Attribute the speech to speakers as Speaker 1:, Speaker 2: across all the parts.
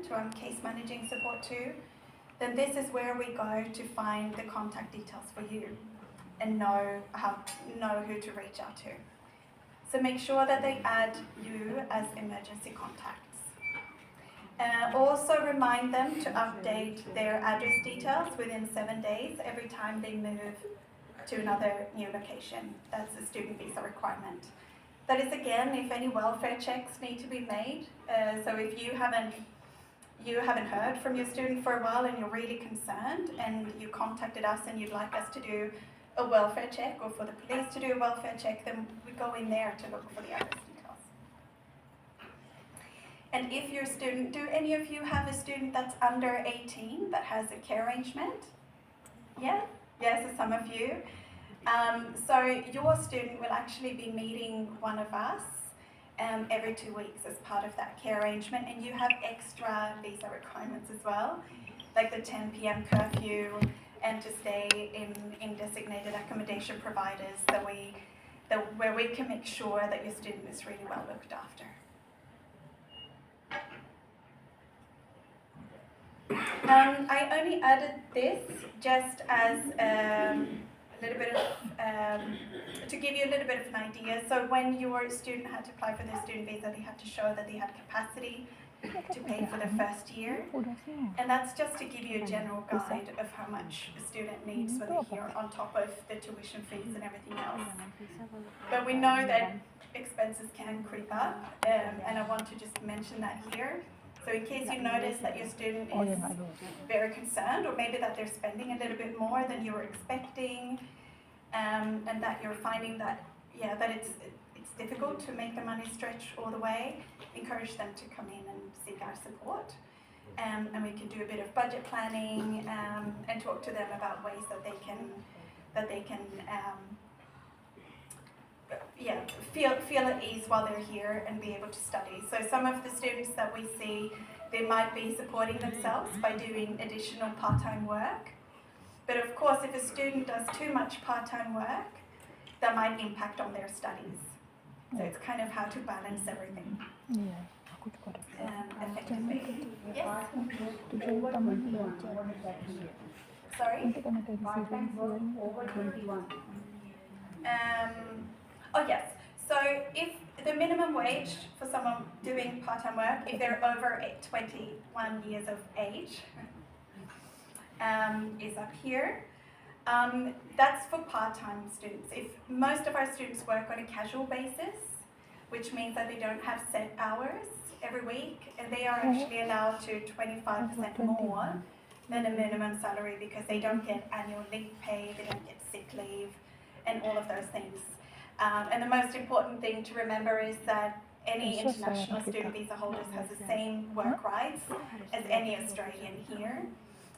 Speaker 1: case managing support too, then this is where we go to find the contact details for you and know who to reach out to. So make sure that they add you as emergency contacts. Also remind them to update their address details within 7 days every time they move to another new location. That's a student visa requirement. That is, again, if any welfare checks need to be made. So if you haven't heard from your student for a while and you're really concerned and you contacted us and you'd like us to do a welfare check or for the police to do a welfare check, then we go in there to look for the address details. And if your student, do any of you have a student that's under 18 that has a care arrangement? Yeah? Yes, so some of you. So your student will actually be meeting one of us every 2 weeks as part of that care arrangement, and you have extra visa requirements as well, like the 10 p.m. curfew and to stay in designated accommodation providers where we can make sure that your student is really well looked after. I only added this just as a little bit of, to give you a little bit of an idea. So when your student had to apply for their student visa, they had to show that they had capacity to pay for the first year. And that's just to give you a general guide of how much a student needs when they're here, on top of the tuition fees and everything else. But we know that expenses can creep up, and I want to just mention that here. So in case you notice that your student is very concerned, or maybe that they're spending a little bit more than you were expecting, and that you're finding that, that it's difficult to make the money stretch all the way, encourage them to come in and seek our support. And we can do a bit of budget planning and talk to them about ways that they can feel at ease while they're here and be able to study. So some of the students that we see, they might be supporting themselves by doing additional part-time work. But of course, if a student does too much part-time work, that might impact on their studies. So it's kind of how to balance everything effectively. Yes? Sorry?
Speaker 2: Part-time work over 21.
Speaker 1: Oh yes, so if the minimum wage for someone doing part-time work, if they're over 21 years of age, is up here. That's for part-time students. If most of our students work on a casual basis, which means that they don't have set hours every week, and they are actually allowed to 25% more than a minimum salary because they don't get annual leave pay, they don't get sick leave, and all of those things. And the most important thing to remember is that any international student visa holders has the same work rights as any Australian here.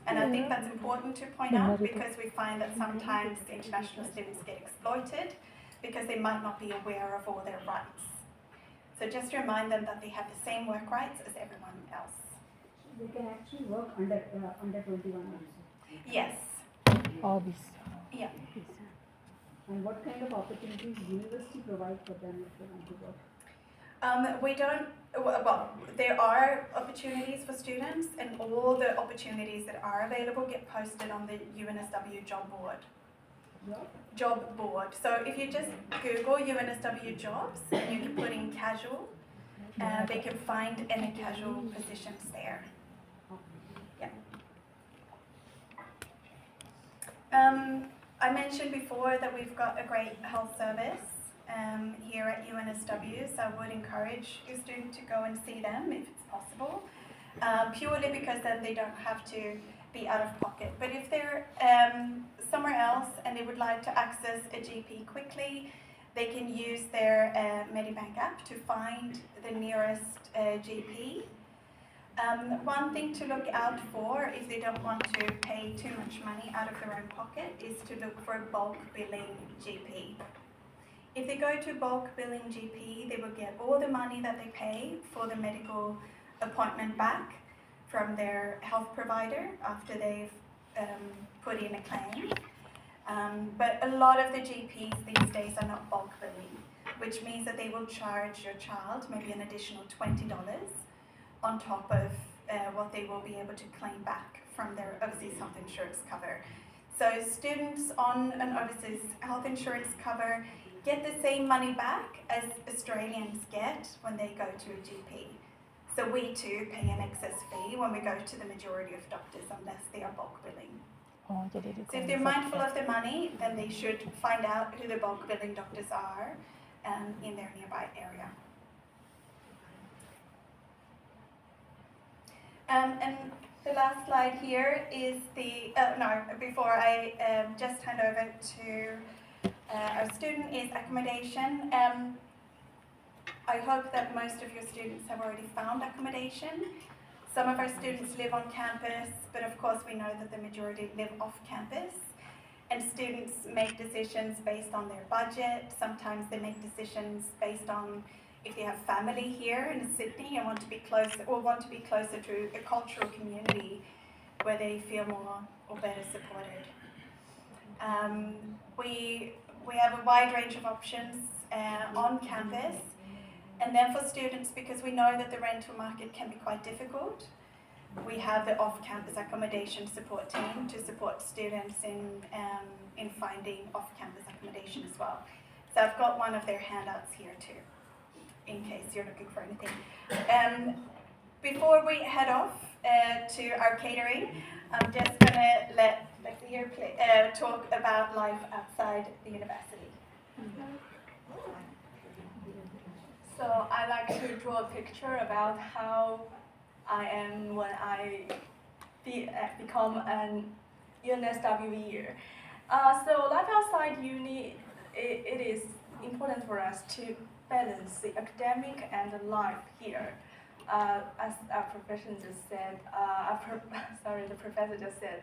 Speaker 1: And I think that's important to point out because we find that sometimes international students get exploited because they might not be aware of all their rights. So just remind them that they have the same work rights as everyone else.
Speaker 2: They can actually work under 21 also.
Speaker 1: Yes.
Speaker 3: All this.
Speaker 1: Yeah.
Speaker 2: And what kind of opportunities university provide for them if they want to work?
Speaker 1: We don't, well, there are opportunities for students, and all the opportunities that are available get posted on the UNSW job board. Job board. So if you just Google UNSW jobs, and you can put in casual, they can find any casual positions there. Yeah. I mentioned before that we've got a great health service here at UNSW, so I would encourage your student to go and see them if it's possible, purely because then they don't have to be out of pocket. But if they're somewhere else and they would like to access a GP quickly, they can use their Medibank app to find the nearest GP. One thing to look out for if they don't want to pay too much money out of their own pocket is to look for a bulk billing GP. If they go to bulk billing GP, they will get all the money that they pay for the medical appointment back from their health provider after they've put in a claim. But a lot of the GPs these days are not bulk billing, which means that they will charge your child maybe an additional $20 on top of what what they will be able to claim back from their overseas health insurance cover. So students on an overseas health insurance cover get the same money back as Australians get when they go to a GP. So we too pay an excess fee when we go to the majority of doctors unless they are bulk billing. So if they're mindful of their money, then they should find out who the bulk billing doctors are in their nearby area. And the last slide here is before I just hand over to our student, is accommodation. I hope that most of your students have already found accommodation. Some of our students live on campus, but of course we know that the majority live off campus. And students make decisions based on their budget. Sometimes they make decisions based on if they have family here in Sydney and want to be closer to a cultural community where they feel more or better supported. We have a wide range of options on campus. And then for students, because we know that the rental market can be quite difficult, we have the off-campus accommodation support team to support students in finding off-campus accommodation as well. So I've got one of their handouts here too, in case you're looking for anything. Before we head off to our catering, I'm just going to let Lexi here talk about life outside the university.
Speaker 3: So I like to draw a picture about how I am when I become an UNSW year. So life outside uni, it is important for us to balance the academic and the life here. As our professor just said, the professor just said,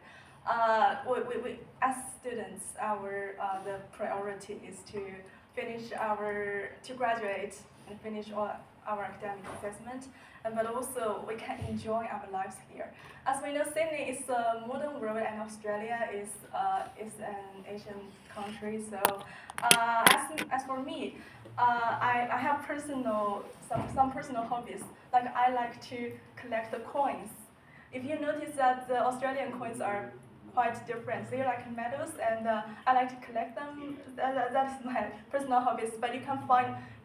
Speaker 3: we as students, the priority is to graduate and finish all our academic assessment, but also we can enjoy our lives here. As we know, Sydney is a modern world and Australia is an Asian country. So as for me, I have some personal hobbies. Like I like to collect the coins. If you notice that the Australian coins are quite different. They're like medals, and I like to collect them. That's my personal hobbies. But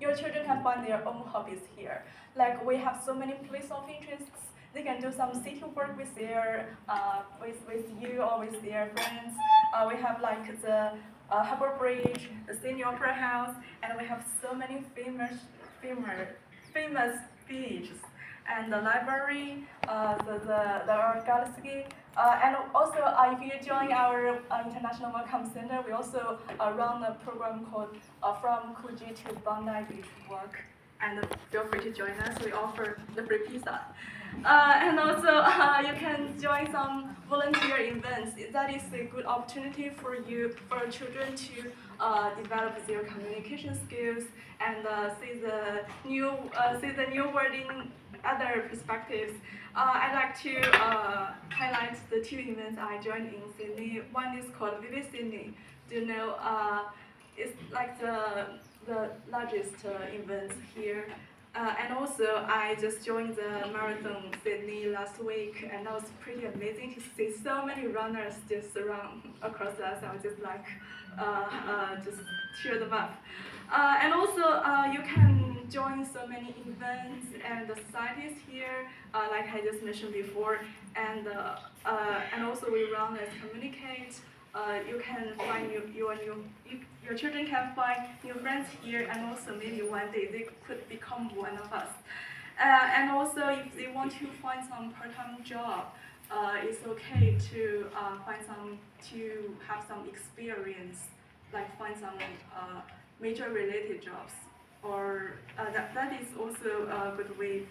Speaker 3: your children can find their own hobbies here. Like we have so many places of interests. They can do some city work with with you or with their friends. We have like the Harbour Bridge, the Sydney Opera House, and we have so many famous beaches. And the library, the art gallery, and also if you join our International Welcome Center, we also run a program called From Coogee to Bondi Beach Walk, and feel free to join us. We offer the free pizza, and also you can join some volunteer events. That is a good opportunity for your children to develop their communication skills and see the new world in other perspectives. I'd like to highlight the two events I joined in Sydney. One is called Vivid Sydney. Do you know? It's like the largest event here. And also, I just joined the Marathon Sydney last week, and that was pretty amazing to see so many runners just run across us. I was just like, just cheer them up. And also, you can join so many events and the societies here, like I just mentioned before. And also, we run as Communicate. You can find your children can find new friends here, and also maybe one day they could become one of us. And also, if they want to find some part-time job, it's okay to have some experience, like find some major related jobs, or that is also a good way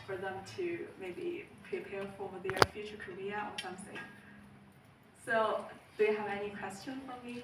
Speaker 3: for them to maybe prepare for their future career or something. So, do you have any questions for me?